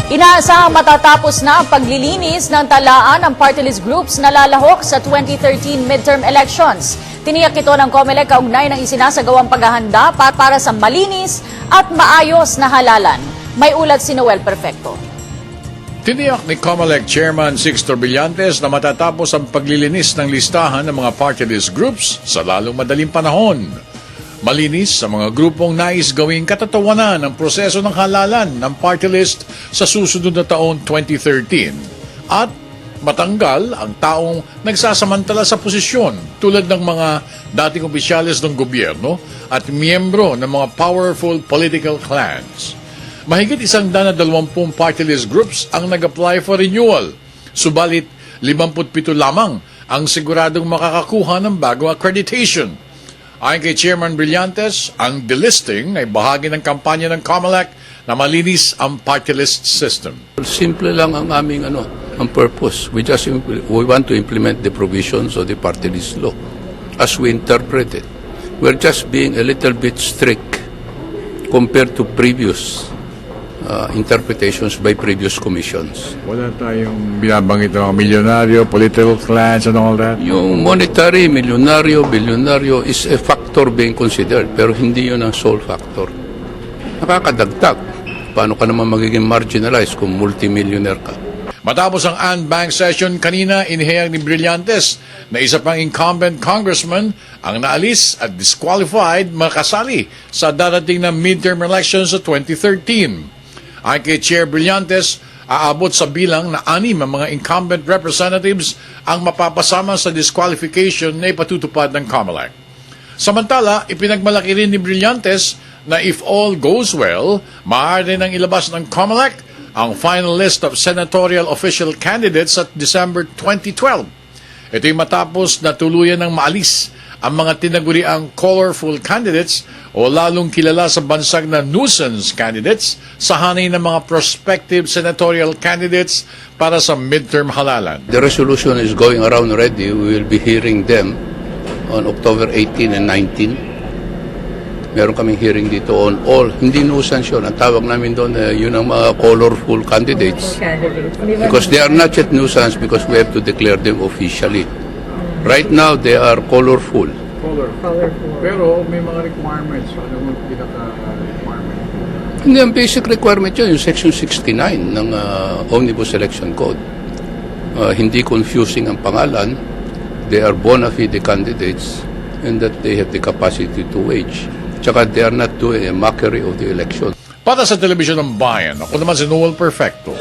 Inaasahang matatapos na ang paglilinis ng talaan ng party list groups na lalahok sa 2013 midterm elections. Tiniyak ito ng COMELEC kaugnay ng isinasagawang paghahanda para sa malinis at maayos na halalan. May ulat si Noel Perfecto. Tiniyak ni COMELEC Chairman Sixto Brillantes na matatapos ang paglilinis ng listahan ng mga party list groups sa lalong madaling panahon. Malinis sa mga grupong nais gawing katatawanan ng proseso ng halalan ng party list sa susunod na taon 2013 at matanggal ang taong nagsasamantala sa posisyon tulad ng mga dating opisyales ng gobyerno at miyembro ng mga powerful political clans. Mahigit 120 party list groups ang nag-apply for renewal, subalit 57 lamang ang siguradong makakakuha ng bagong accreditation. Ayon kay Chairman Brillantes, ang delisting ay bahagi ng kampanya ng COMELEC na malinis ang party list system. Simple lang ang aming ang purpose. We want to implement the provisions of the party list law as we interpret it. We're just being a little bit strict compared to previous interpretations by previous commissions. Wala tayong binabanggit ng mga milyonaryo, political clans and all that? Yung monetary, milyonaryo, bilyonaryo is a factor being considered, pero hindi yun ang sole factor. Nakakadagdag. Paano ka naman magiging marginalized kung multimillionaire ka? Matapos ang unbanked session kanina, inihayag ni Brillantes na isa pang incumbent congressman ang naalis at disqualified makasali sa darating na midterm elections sa 2013. Ayon kay Chair Brillantes, aabot sa bilang na 6 ang mga incumbent representatives ang mapapasama sa disqualification na ipatutupad ng COMELEC. Samantala, ipinagmalaki rin ni Brillantes na if all goes well, maaari nang ilabas ng COMELEC ang final list of senatorial official candidates at December 2012. Ito'y matapos na tuluyan ng maalis ang mga tinaguriang colorful candidates o lalong kilala sa bansag na nuisance candidates sa hanay ng mga prospective senatorial candidates para sa midterm halalan. The resolution is going around already. We will be hearing them on October 18 and 19. Meron kaming hearing dito on all, hindi nuisance yun. Ang tawag namin doon, yun ang mga colorful candidates. Because they are not yet nuisance because we have to declare them officially. Right now, they are colorful. Pero may mga requirements. Ano yung pinaka-requirement? Hindi, ang basic requirement yun, yung Section 69 ng Omnibus Election Code. Hindi confusing ang pangalan. They are bona fide candidates and that they have the capacity to wage. Tsaka they are not doing a mockery of the election. Para sa Telebisyon ng Bayan, ako naman si Noel Perfecto.